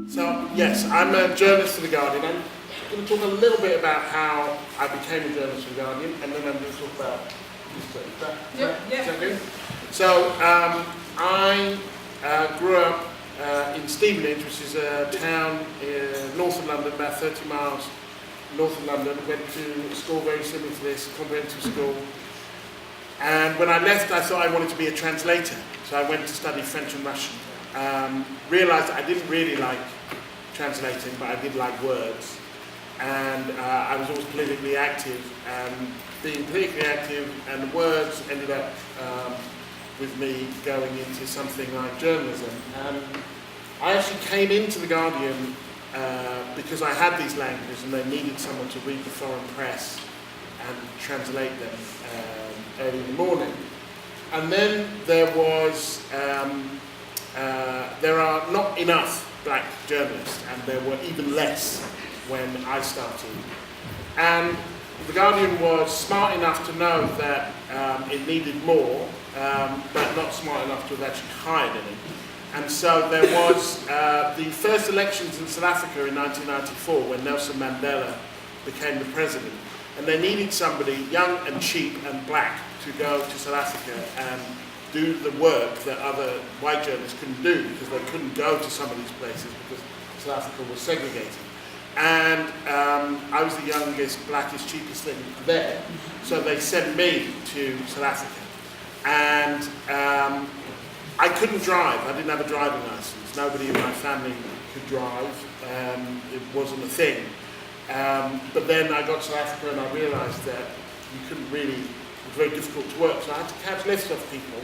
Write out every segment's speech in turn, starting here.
So, yes, I'm a journalist for The Guardian. I'm going to talk a little bit about how I became a journalist for The Guardian, and then I'm going to talk about this. Okay? So, I grew up in Stevenage, which is a town north of London, about 30 miles north of London. Went to a school very similar to this, a comprehensive school. And when I left, I thought I wanted to be a translator. So I went to study French and Russian. Realised I didn't really like translating, but I did like words. And I was always politically active. And being politically active and words ended up with me going into something like journalism. And I actually came into The Guardian because I had these languages and they needed someone to read the foreign press and translate them early in the morning. And then there was, there are not enough black journalists, and there were even less when I started. And The Guardian was smart enough to know that it needed more, but not smart enough to have actually hired any. And so there was the first elections in South Africa in 1994 when Nelson Mandela became the president. And they needed somebody young and cheap and black to go to South Africa and do the work that other white journalists couldn't do because they couldn't go to some of these places because South Africa was segregated. And I was the youngest, blackest, cheapest thing there, so they sent me to South Africa. And I couldn't drive. I didn't have a driving license. Nobody in my family could drive. It wasn't a thing. But then I got to South Africa and I realised that you couldn't really, it was very difficult to work. So I had to catch lifts off people.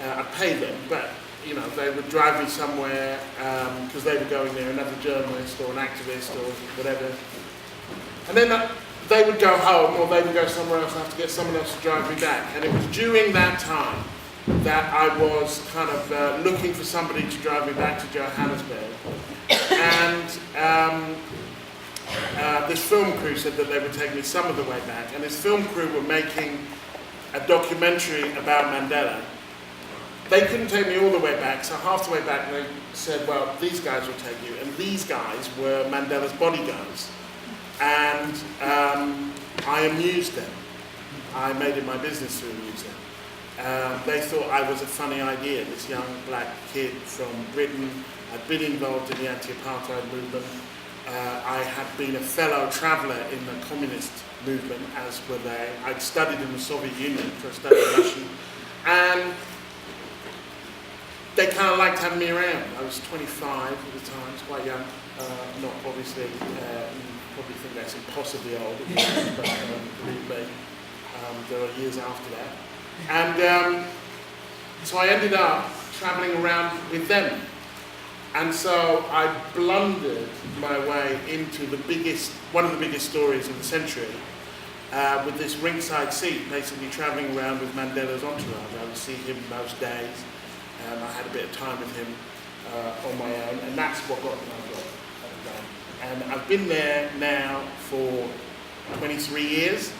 I paid them, but you know, they would drive me somewhere because they were going there, another journalist or an activist or whatever. And then they would go home or they would go somewhere else and have to get someone else to drive me back. And it was during that time that I was kind of looking for somebody to drive me back to Johannesburg. And this film crew said that they would take me some of the way back. And this film crew were making a documentary about Mandela. They couldn't take me all the way back, so half the way back they said, well, these guys will take you. And these guys were Mandela's bodyguards. And I amused them. I made it my business to amuse them. They thought I was a funny idea, this young black kid from Britain. I'd been involved in the anti-apartheid movement. I had been a fellow traveller in the communist movement, as were they. I'd studied in the Soviet Union, so I studied Russian. And they kind of liked having me around. I was 25 at the time, it's quite young. Not obviously, you probably think that's impossibly old, but believe me, there are years after that. And so I ended up travelling around with them. And so I blundered my way into one of the biggest stories of the century with this ringside seat, basically travelling around with Mandela's entourage. I would see him most days. I had a bit of time with him on my own, and that's what got me my job at the time. And I've been there now for 23 years,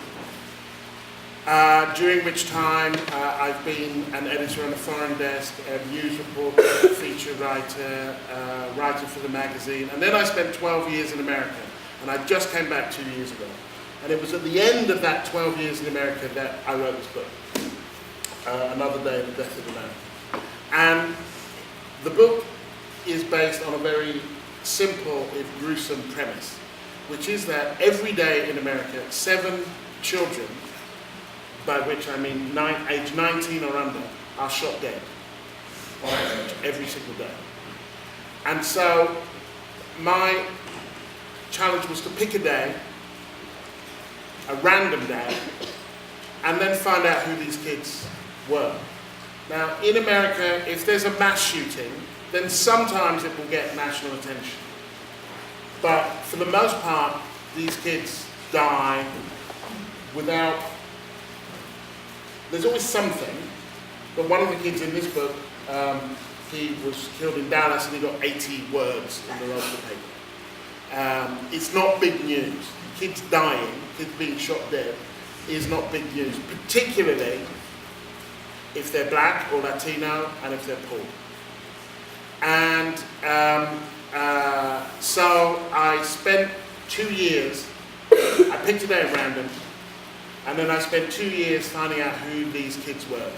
during which time I've been an editor on the foreign desk, a news reporter, feature writer, writer for the magazine, and then I spent 12 years in America, and I just came back 2 years ago. And it was at the end of that 12 years in America that I wrote this book, Another Day in the Death of a Man. And the book is based on a very simple, if gruesome premise, which is that every day in America, 7 children, by which I mean age 19 or under, are shot dead on average every single day. And so my challenge was to pick a day, a random day, and then find out who these kids were. Now, in America, if there's a mass shooting, then sometimes it will get national attention. But for the most part, these kids die without... There's always something, but one of the kids in this book, he was killed in Dallas and he got 80 words in the local paper. It's not big news. Kids dying, kids being shot dead, is not big news, particularly if they're black or Latino and if they're poor. And So I spent 2 years, I picked a day at random, and then I spent 2 years finding out who these kids were.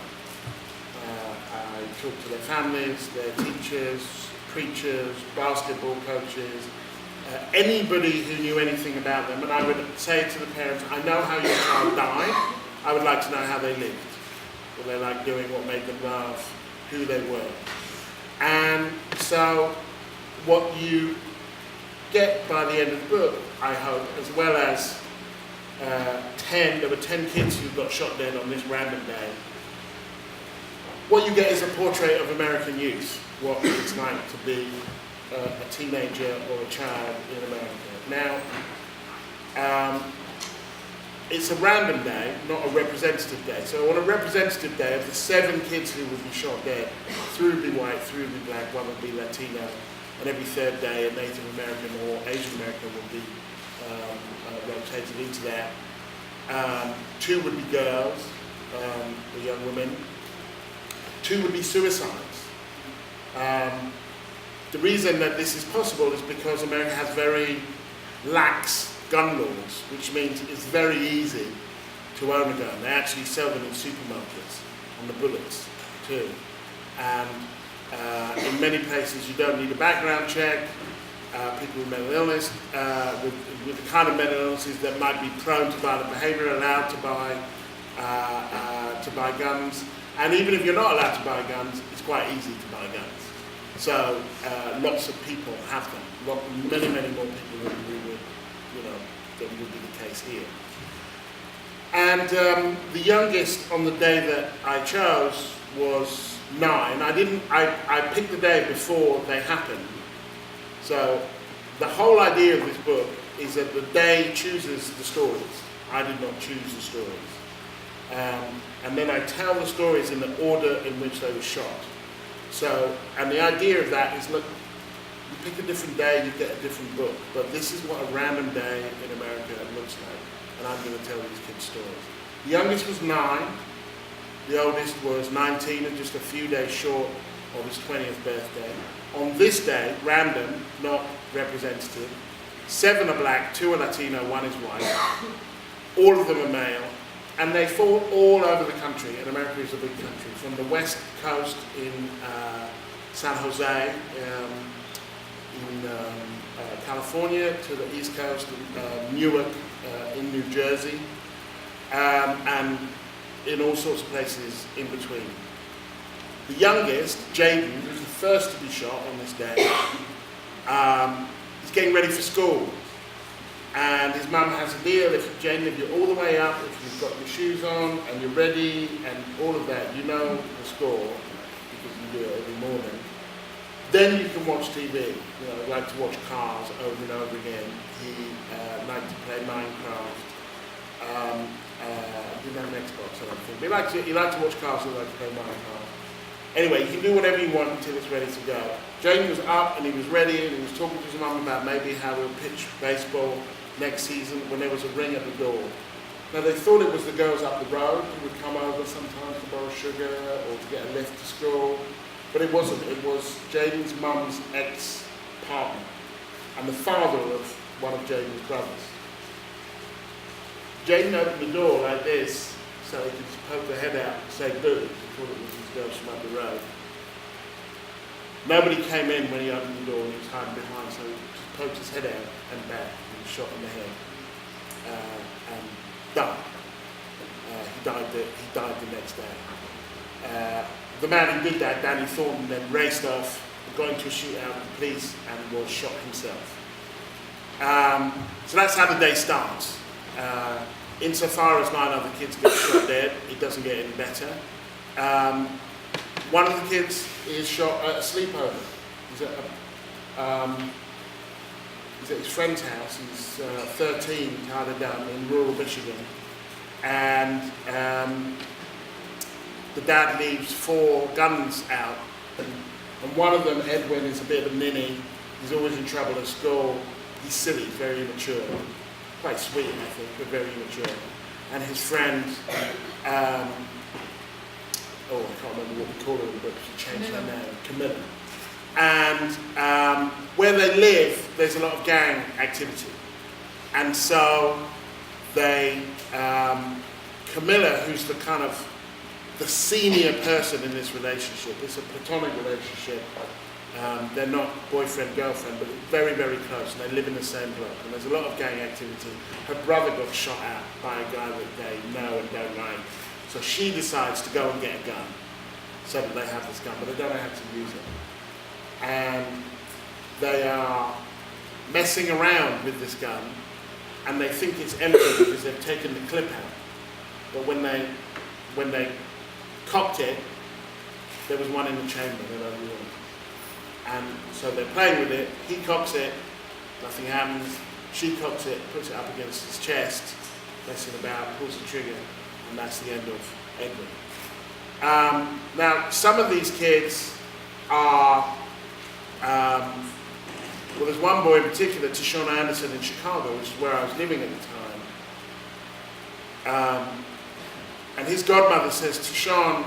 I talked to their families, their teachers, preachers, basketball coaches, anybody who knew anything about them, and I would say to the parents, I know how your child died, I would like to know how they lived, what they liked doing, what made them laugh, who they were. And so what you get by the end of the book, I hope, as well as there were 10 kids who got shot dead on this random day. What you get is a portrait of American youth, what it's like to be a teenager or a child in America. Now, it's a random day, not a representative day. So on a representative day, of the 7 kids who would be shot dead, 3 would be white, 3 would be black, 1 would be Latino, and every 3rd day a Native American or Asian American would be rotated into that. 2 would be girls, the young women. 2 would be suicides. The reason that this is possible is because America has very lax gun laws, which means it's very easy to own a gun. They actually sell them in supermarkets on the bullets too. And in many places you don't need a background check. People with mental illness, with the kind of mental illnesses that might be prone to violent behaviour, are allowed to buy guns. And even if you're not allowed to buy guns, it's quite easy to buy guns. So lots of people have them. Many more people than would be the case here. And the youngest on the day that I chose was 9. I picked the day before they happened. So the whole idea of this book is that the day chooses the stories. I did not choose the stories. And then I tell the stories in the order in which they were shot. So, and the idea of that is, look, you pick a different day, you get a different book. But this is what a random day in America looks like. And I'm going to tell these kids stories. The youngest was 9. The oldest was 19 and just a few days short of his 20th birthday. On this day, random, not representative, 7 are black, 2 are Latino, 1 is white. All of them are male. And they fall all over the country, and America is a big country. From the west coast in San Jose, in California, to the east coast in Newark, in New Jersey, and in all sorts of places in between. The youngest, Jaden, who's the first to be shot on this day, is getting ready for school. And his mum has a deal: Jaden, if you're all the way up, if you've got your shoes on and you're ready and all of that, you know the score because you do it every morning, then you can watch TV. Like to watch cars over and over again. He liked to play Minecraft. Didn't have an Xbox, I don't think. But he liked to watch cars, and he liked to play Minecraft. Anyway, you can do whatever you want until it's ready to go. Jaden was up and he was ready, and he was talking to his mum about maybe how we'll pitch baseball next season when there was a ring at the door. Now they thought it was the girls up the road who would come over sometimes to borrow sugar or to get a lift to school, but it wasn't. It was Jaden's mum's ex-partner and the father of one of Jaden's brothers. Jaden opened the door like this so he could poke their head out and say boo. He thought it was these girls from up the road. Nobody came in when he opened the door and he was hiding behind, so he just poked his head out and back. Shot in the head and died. He died the next day. The man who did that, Danny Thornton, then raced off, going to a shootout with the police, and was shot himself. So that's how the day starts. Insofar as 9 other kids get shot dead, it doesn't get any better. One of the kids is shot at a sleepover. He's at his friend's house. He's 13, Tyler Dunn, in rural Michigan. And the dad leaves 4 guns out. And one of them, Edwin, is a bit of a ninny. He's always in trouble at school. He's silly, very immature. Quite sweet, I think, but very immature. And his friend, I can't remember what we call her, but she changed her name, Camilla. And where they live, there's a lot of gang activity. And so they, Camilla, who's the kind of the senior person in this relationship, it's a platonic relationship. They're not boyfriend, girlfriend, but very, very close, and they live in the same block. And there's a lot of gang activity. Her brother got shot at by a guy that they know and don't like. So she decides to go and get a gun so that they have this gun, but they don't know how to use it. And they are messing around with this gun, and they think it's empty because they've taken the clip out. But when they cocked it, there was one in the chamber that I realized. And so they're playing with it, he cocks it, nothing happens, she cocks it, puts it up against his chest, messing about, pulls the trigger, and that's the end of Edward. Now, some of these kids are, well, there's one boy in particular, Tishon Anderson in Chicago, which is where I was living at the time. And his godmother says Tishon,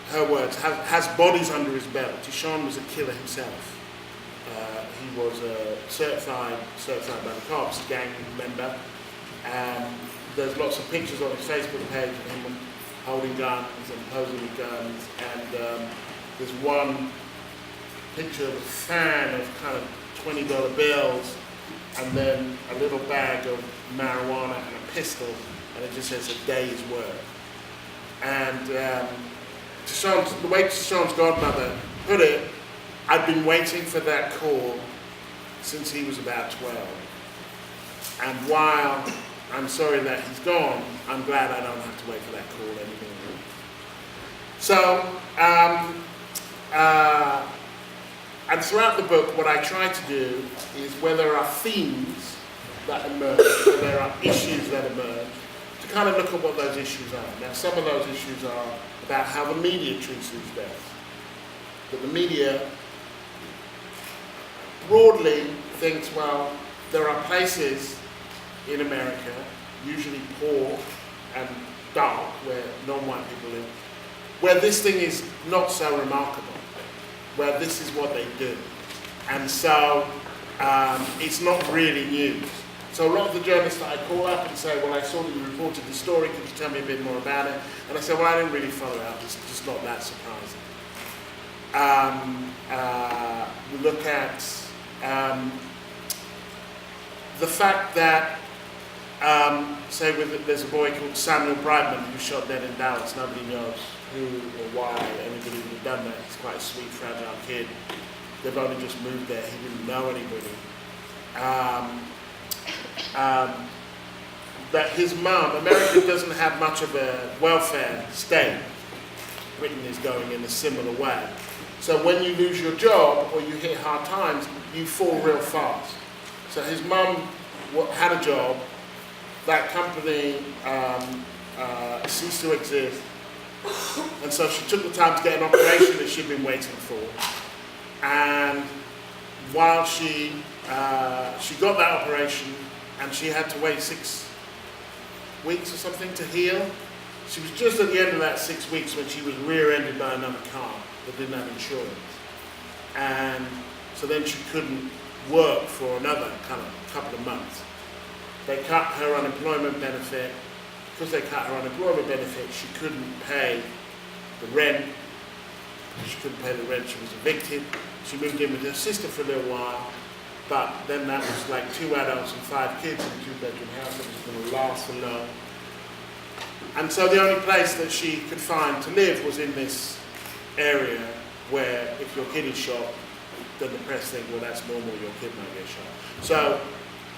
her words, has bodies under his belt. Tishon was a killer himself. He was certified by the cops, a gang member. There's lots of pictures on his Facebook page of him holding guns and posing with guns. And there's one picture of a fan of kind of $20 bills, and then a little bag of marijuana and a pistol, and it just says a day's work. And the way Tishon's godmother put it, I'd been waiting for that call since he was about 12. And while I'm sorry that he's gone, I'm glad I don't have to wait for that call anymore. So, and throughout the book, what I try to do is, where there are themes that emerge, where there are issues that emerge, to kind of look at what those issues are. Now, some of those issues are about how the media treats these deaths. That the media broadly thinks, well, there are places in America, usually poor and dark, where non-white people live, where this thing is not so remarkable, where this is what they do. And so it's not really news. So a lot of the journalists that I call up and say, well, I saw that you reported the story, could you tell me a bit more about it? And I say, well, I didn't really follow it up, it's just not that surprising. We look at the fact that, say there's a boy called Samuel Brightman who shot dead in Dallas. Nobody knows who or why anybody would have done that. He's quite a sweet, fragile kid. They've only just moved there. He didn't know anybody. That his mum, America doesn't have much of a welfare state. Britain is going in a similar way. So when you lose your job or you hit hard times, you fall real fast. So his mum had a job. That company ceased to exist. And so she took the time to get an operation that she'd been waiting for. And while she got that operation, and she had to wait 6 weeks or something to heal, she was just at the end of that 6 weeks when she was rear-ended by another car that didn't have insurance. And so then she couldn't work for another kind of couple of months. They cut her unemployment benefit. Because they cut her unemployment benefit, she couldn't pay the rent. She couldn't pay the rent, she was evicted. She moved in with her sister for a little while, but then that was like 2 adults and 5 kids in a 2-bedroom house that was going to last for long. And so the only place that she could find to live was in this area where if your kid is shot, then the press think, well, that's normal, your kid might get shot. So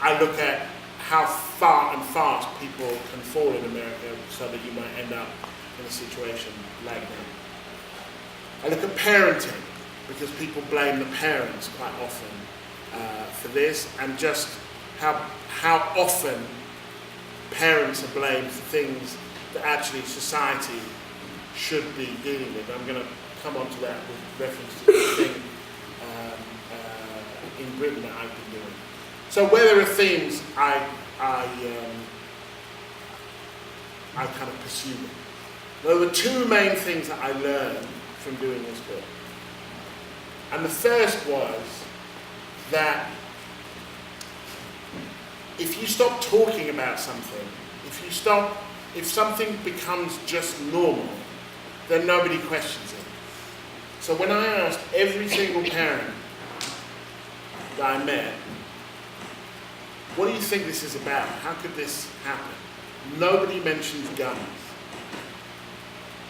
I look at how far and fast people can fall in America so that you might end up in a situation like that. I look at parenting, because people blame the parents quite often for this, and just how often parents are blamed for things that actually society should be dealing with. I'm going to come on to that with reference to the thing in Britain that I've been doing. So where there are themes, I kind of pursue them. There were 2 main things that I learned from doing this book. And the first was that if you stop talking about something, if something becomes just normal, then nobody questions it. So when I asked every single parent that I met, what do you think this is about? How could this happen? Nobody mentions guns.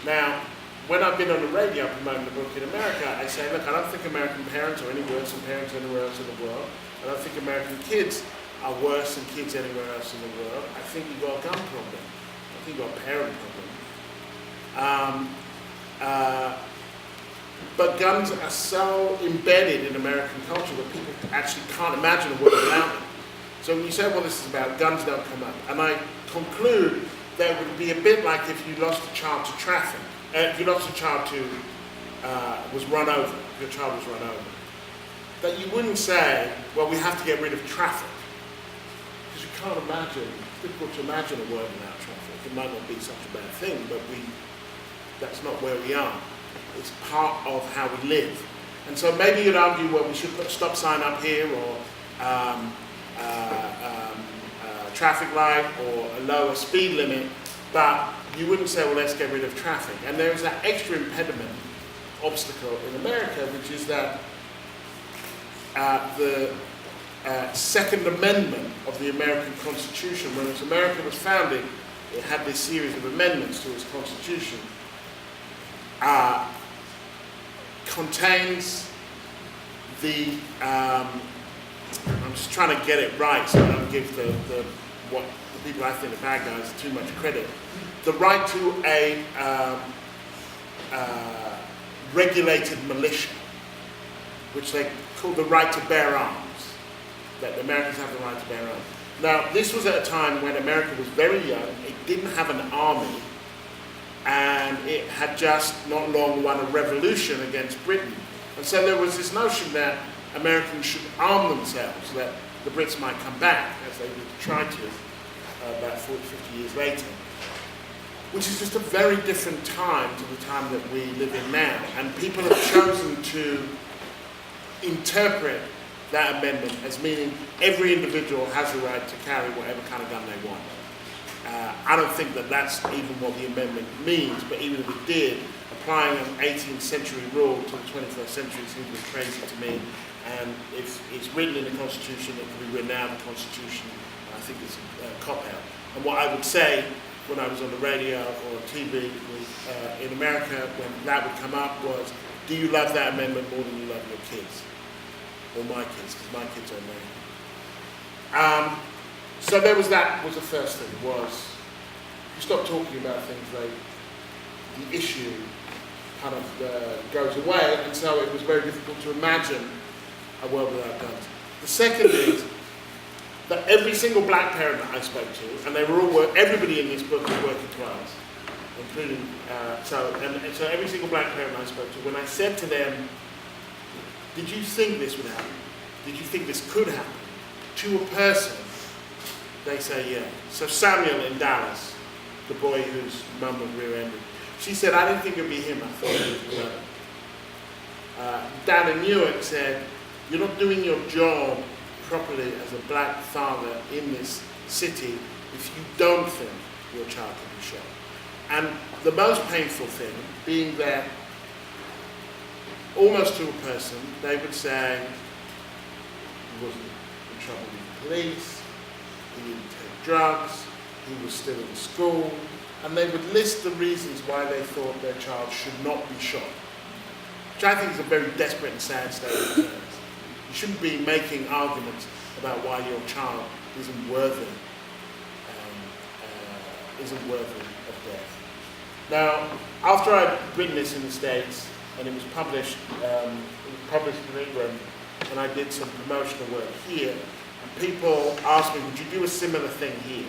Now, when I've been on the radio promoting the book in America, I say, look, I don't think American parents are any worse than parents anywhere else in the world. I don't think American kids are worse than kids anywhere else in the world. I think you've got a gun problem. I think you've got a parent problem. But guns are so embedded in American culture that people actually can't imagine a world without them. So when you say, well, this is about guns, don't come up. And I conclude that it would be a bit like if you lost a child to traffic. If you lost a child to, was run over, if your child was run over. That you wouldn't say, well, we have to get rid of traffic. Because you can't imagine, it's difficult to imagine a world without traffic. It might not be such a bad thing, but that's not where we are. It's part of how we live. And so maybe you'd argue, well, we should put a stop sign up here, or traffic light, or a lower speed limit, but you wouldn't say, well, let's get rid of traffic. And there is that extra impediment, obstacle in America, which is that the Second Amendment of the American Constitution, when America was founded, it had this series of amendments to its Constitution, contains the, I'm just trying to get it right so I don't give what the people I think are bad guys too much credit, the right to a regulated militia, which they call the right to bear arms, that the Americans have the right to bear arms. Now, this was at a time when America was very young, it didn't have an army, and it had just not long won a revolution against Britain. And so there was this notion that Americans should arm themselves, that the Brits might come back, as they would try to about 40, 50 years later. Which is just a very different time to the time that we live in now. And people have chosen to interpret that amendment as meaning every individual has the right to carry whatever kind of gun they want. I don't think that that's even what the amendment means, but even if it did, applying an 18th century rule to the 21st century seems crazy to me. And if it's written in the Constitution, it can be written out of the Constitution. I think it's a cop-out. And what I would say when I was on the radio or TV in America, when that would come up, was, do you love that amendment more than you love your kids? Or my kids, because my kids are American. So there was that, was the first thing, was you stop talking about things like the issue kind of goes away, and so it was very difficult to imagine a world without guns. The second is that every single black parent that I spoke to, and they were all everybody in this book was working class, including, so every single black parent I spoke to, when I said to them, did you think this would happen? Did you think this could happen? To a person, they say, yeah. So Samuel in Dallas, the boy whose mum was rear-ended, she said, I didn't think it would be him, I thought it was brother. Dan in Newark said, you're not doing your job properly as a black father in this city if you don't think your child can be shot. And the most painful thing being that almost to a person, they would say he wasn't in trouble with the police, he didn't take drugs, he was still in school, and they would list the reasons why they thought their child should not be shot, which I think is a very desperate and sad state of affairs. You shouldn't be making arguments about why your child isn't worthy of death. Now, after I'd written this in the States, and it was published in England, and I did some promotional work here, and people asked me, would you do a similar thing here?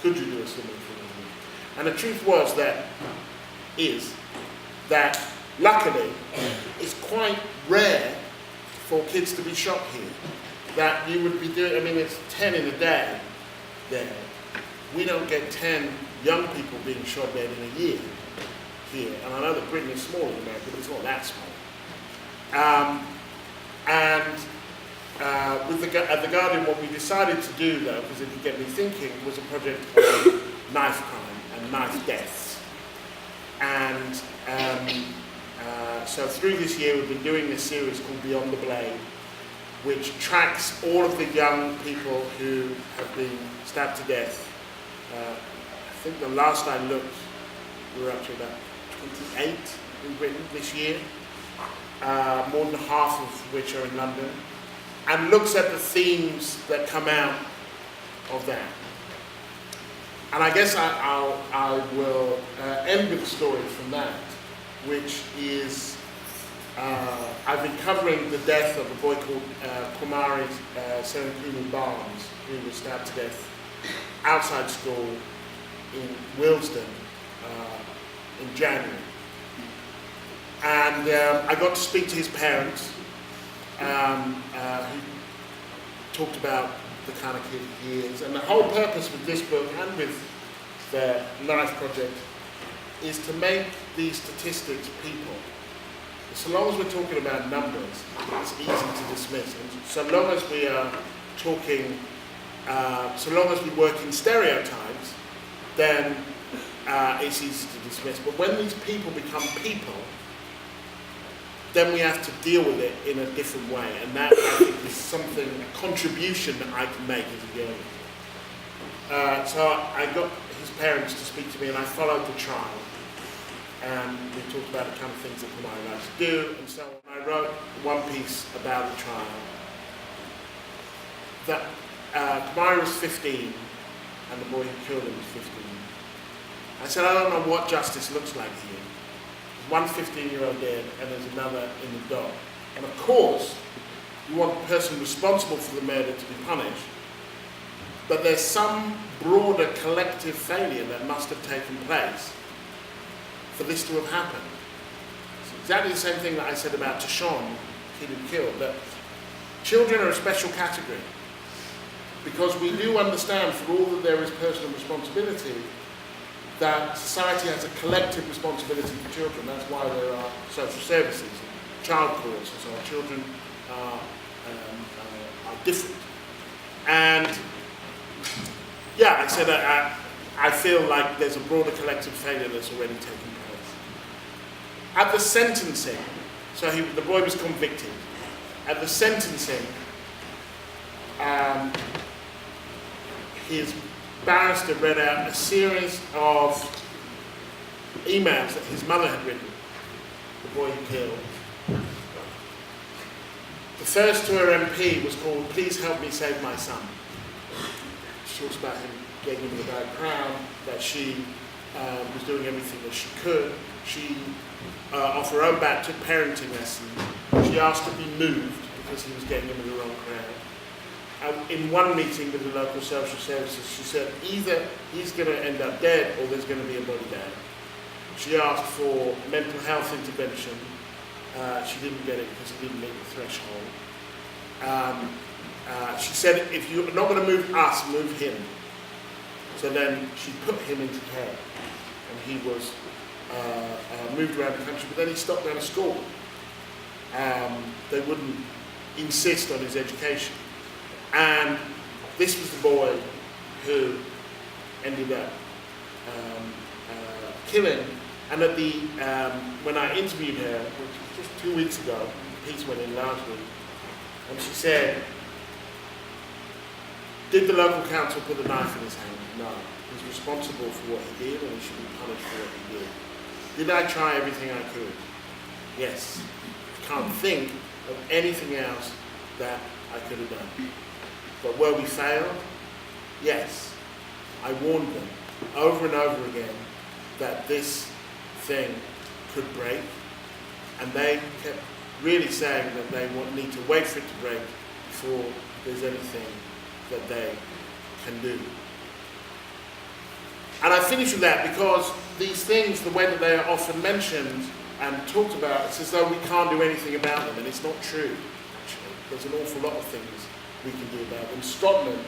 Could you do a similar thing here? And the truth was that luckily, it's quite rare for kids to be shot here. That you would be doing, I mean, it's 10 in a day there. We don't get 10 young people being shot dead in a year here. And I know that Britain is small in America, but it's not that small. And at The Guardian, what we decided to do, though, because it could get me thinking, was a project on knife crime and knife deaths. And so through this year, we've been doing this series called Beyond the Blade, which tracks all of the young people who have been stabbed to death. I think the last I looked, we were up to about 28 in Britain this year, more than half of which are in London, and looks at the themes that come out of that. And I guess I will end with a story from that, which is, I've been covering the death of a boy called Kwamari Serenkunu Barnes, who was stabbed to death outside school in Willesden in January. And I got to speak to his parents, who talked about the kind of kid he is. And the whole purpose with this book and with the Knife Project is to make these statistics people. So long as we're talking about numbers, it's easy to dismiss. And so long as we are talking, so long as we work in stereotypes, then it's easy to dismiss. But when these people become people, then we have to deal with it in a different way. And that, I think, is something, a contribution that I can make as a journalist. So I got his parents to speak to me, and I followed the trial. And we talked about the kind of things that Kwamari likes to do, and so on. I wrote one piece about the trial. That Kwamari was 15, and the boy who killed him was 15. I said, I don't know what justice looks like here. One 15-year-old dead, and there's another in the dock. And of course, you want the person responsible for the murder to be punished, but there's some broader collective failure that must have taken place for this to have happened. It's exactly the same thing that I said about Tashon, kid who killed, that children are a special category, because we do understand, for all that there is personal responsibility, that society has a collective responsibility for children. That's why there are social services and child courts, and so our children are different. And yeah, I said I feel like there's a broader collective failure that's already taken place. At the sentencing, so the boy was convicted. At the sentencing, his barrister read out a series of emails that his mother had written, the boy who killed. The first to her MP was called "Please Help Me Save My Son." She talks about him getting him the bad crown, that she was doing everything that she could. She, off her own bat, took parenting lessons. She asked to be moved because he was getting him in the wrong crowd. In one meeting with the local social services, she said either he's going to end up dead or there's going to be a body bag. She asked for mental health intervention. She didn't get it because he didn't meet the threshold. She said, if you're not going to move us, move him. So then she put him into care, and he was moved around the country, but then he stopped going to school. They wouldn't insist on his education. And this was the boy who ended up killing. And at the when I interviewed her, which was just 2 weeks ago, the piece went in last week, and she said, did the local council put the knife in his hand? No. He's responsible for what he did, and he should be punished for what he did. Did I try everything I could? Yes. I can't think of anything else that I could have done. But where we failed, yes. I warned them over and over again that this thing could break, and they kept really saying that they need to wait for it to break before there's anything that they can do. And I finish with that because these things, the way that they are often mentioned and talked about, it's as though we can't do anything about them, and it's not true, actually. There's an awful lot of things we can do about them. Scotland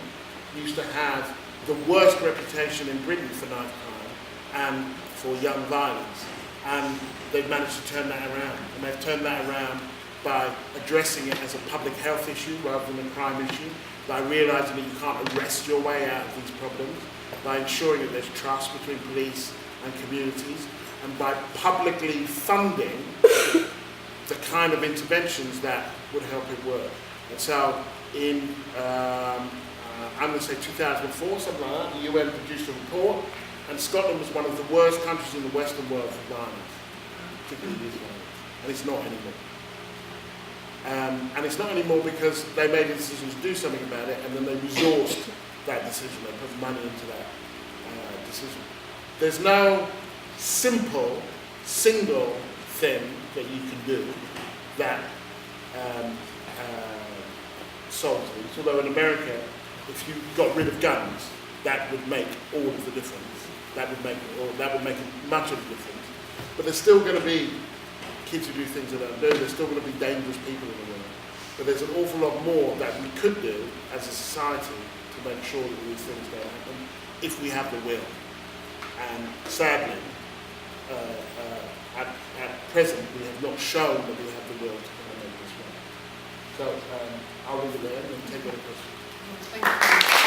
used to have the worst reputation in Britain for knife crime and for young violence, and they've managed to turn that around, and they've turned that around by addressing it as a public health issue rather than a crime issue, by realising that you can't arrest your way out of these problems, by ensuring that there's trust between police and communities, and by publicly funding the kind of interventions that would help it work. And so in, I'm going to say 2004, something like that, the UN produced a report, and Scotland was one of the worst countries in the Western world for violence, particularly youth violence, and it's not anymore. And it's not anymore because they made a decision to do something about it, and then they resourced that decision, they put money into that decision. There's no simple, single thing that you can do that solves these. Although in America, if you got rid of guns, that would make all of the difference. That would make much of the difference. But there's still going to be kids who do things they don't do. There's still going to be dangerous people in the world. But there's an awful lot more that we could do as a society to make sure that these things don't happen if we have the will. And sadly, at present, we have not shown that we have the will to kind of make this work. So I'll leave it there and take other questions. Thank you.